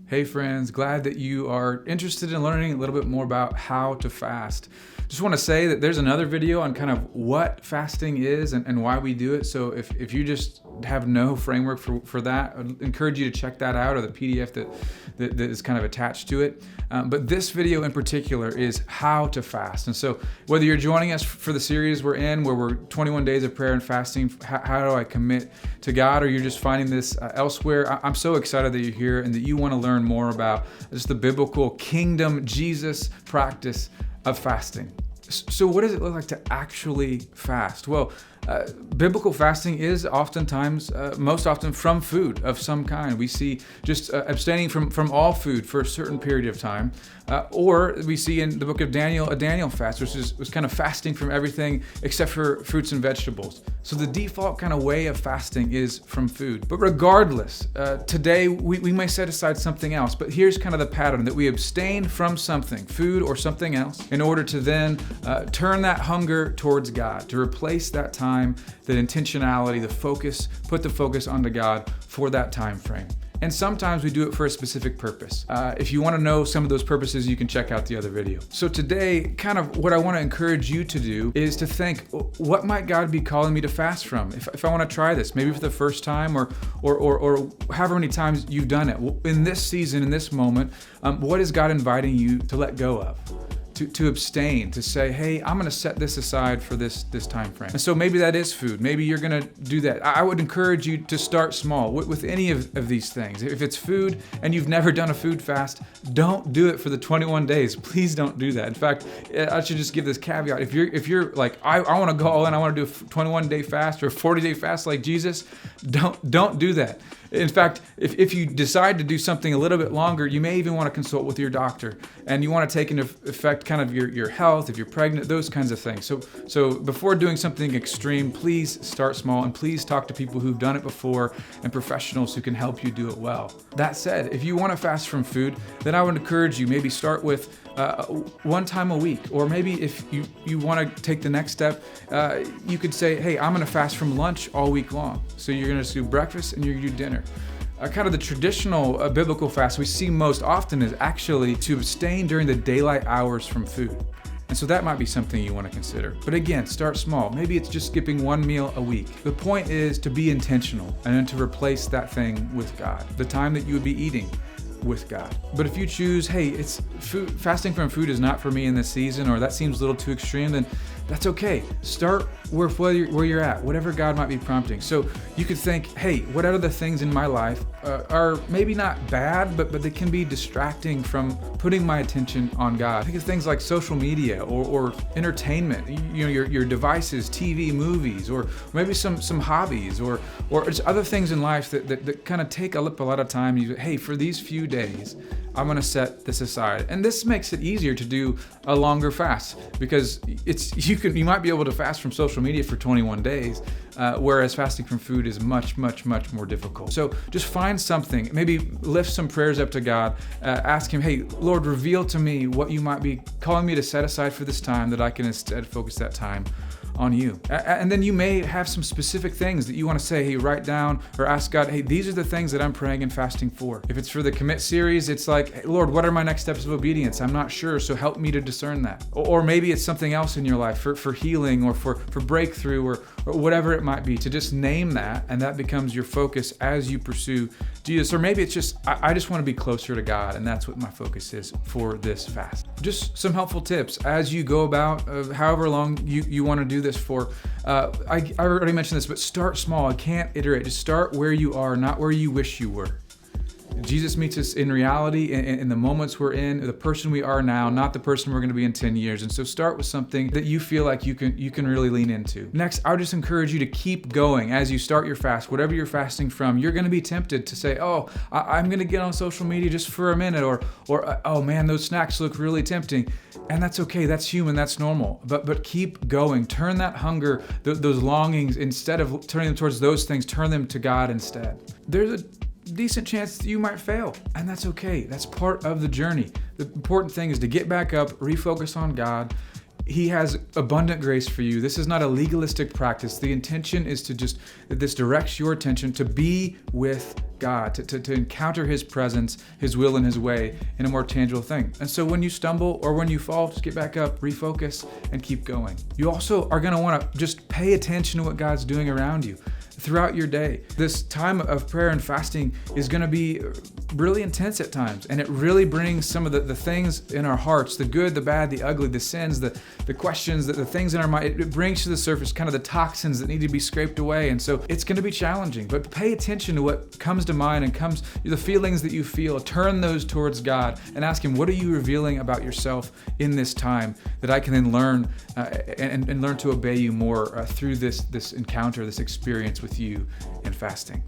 Hey friends, glad that you are interested in learning a little bit more about how to fast. Just want to say that there's another video on kind of what fasting is and why we do it. So if you just have no framework for that, I'd encourage you to check that out, or the PDF that is kind of attached to it. But this video in particular is how to fast. And so whether you're joining us for the series we're in, where we're 21 days of prayer and fasting, how do I commit to God, or you're just finding this elsewhere, I'm so excited that you're here and that you want to learn more about just the biblical kingdom Jesus practice of fasting. So what does it look like to actually fast? Well, biblical fasting is oftentimes, most often from food of some kind. We see just abstaining from all food for a certain period of time. Or we see in the book of Daniel, a Daniel fast, which was kind of fasting from everything except for fruits and vegetables. So the default kind of way of fasting is from food. But regardless, today we may set aside something else, but here's kind of the pattern: that we abstain from something, food or something else, in order to then turn that hunger towards God, to replace that time, that intentionality, the focus, put the focus onto God for that time frame. And sometimes we do it for a specific purpose. If you want to know some of those purposes, you can check out the other video. So today, kind of what I want to encourage you to do is to think, what might God be calling me to fast from? If I want to try this, maybe for the first time, or however many times you've done it. In this season, in this moment, what is God inviting you to let go of? To abstain, to say, hey, I'm going to set this aside for this time frame. And so maybe that is food. Maybe you're going to do that. I would encourage you to start small with any of these things. If it's food and you've never done a food fast, don't do it for the 21 days. Please don't do that. In fact, I should just give this caveat. If you're like, I want to go all in, I want to do a 21-day fast or a 40-day fast like Jesus, don't do that. In fact, if you decide to do something a little bit longer, you may even want to consult with your doctor, and you want to take into effect kind of your health, if you're pregnant, those kinds of things. So before doing something extreme, please start small, and please talk to people who've done it before and professionals who can help you do it well. That said, if you want to fast from food, then I would encourage you maybe start with one time a week, or maybe if you want to take the next step, you could say, hey, I'm going to fast from lunch all week long. So you're going to do breakfast and you're going to do dinner. Kind of the traditional biblical fast we see most often is actually to abstain during the daylight hours from food. And so that might be something you want to consider. But again, start small. Maybe it's just skipping one meal a week. The point is to be intentional and then to replace that thing with God, the time that you would be eating with God. But if you choose, hey, it's food, fasting from food is not for me in this season, or that seems a little too extreme, then that's okay. Start where you're at, whatever God might be prompting. So you could think, hey, what are the things in my life are maybe not bad, but they can be distracting from putting my attention on God. Think of things like social media or entertainment, your devices, TV, movies, or maybe some hobbies, or just other things in life that kind of take up a lot of time. Hey, for these few days, I'm going to set this aside. And this makes it easier to do a longer fast, because you might be able to fast from social media for 21 days, whereas fasting from food is much more difficult. So just find something, maybe lift some prayers up to God, ask Him, hey, Lord, reveal to me what you might be calling me to set aside for this time, that I can instead focus that time on you. And then you may have some specific things that you want to say, hey, write down or ask God, hey, these are the things that I'm praying and fasting for. If it's for the Commit series, it's like, hey, Lord, what are my next steps of obedience? I'm not sure, so help me to discern that. Or maybe it's something else in your life for healing, or for breakthrough, or whatever it might be, to just name that, and that becomes your focus as you pursue Jesus. Or maybe it's just, I just want to be closer to God, and that's what my focus is for this fast. Just some helpful tips as you go about however long you want to do this for. I already mentioned this, but start small. I can't iterate. Just start where you are, not where you wish you were. Jesus meets us in reality, in the moments we're in, the person we are now, not the person we're going to be in 10 years. And so start with something that you feel like you can really lean into. Next, I would just encourage you to keep going as you start your fast. Whatever you're fasting from, you're going to be tempted to say, oh, I'm going to get on social media just for a minute, or oh man, those snacks look really tempting. And that's okay. That's human. That's normal. But keep going. Turn that hunger, those longings, instead of turning them towards those things, turn them to God instead. There's a decent chance that you might fail, and that's okay. That's part of the journey. The important thing is to get back up, refocus on God, He has abundant grace for you. This is not a legalistic practice. The intention is to just, this directs your attention to be with God, to encounter His presence, His will, and His way in a more tangible thing. And so when you stumble or when you fall, just get back up, refocus, and keep going. You also are going to want to just pay attention to what God's doing around you throughout your day. This time of prayer and fasting is going to be really intense at times, and it really brings some of the things in our hearts, the good, the bad, the ugly, the sins, the questions, the things in our mind. It brings to the surface kind of the toxins that need to be scraped away, and so it's going to be challenging, but pay attention to what comes to mind and comes, the feelings that you feel. Turn those towards God and ask Him, what are you revealing about yourself in this time that I can then learn and learn to obey you more through this encounter, this experience with you and fasting.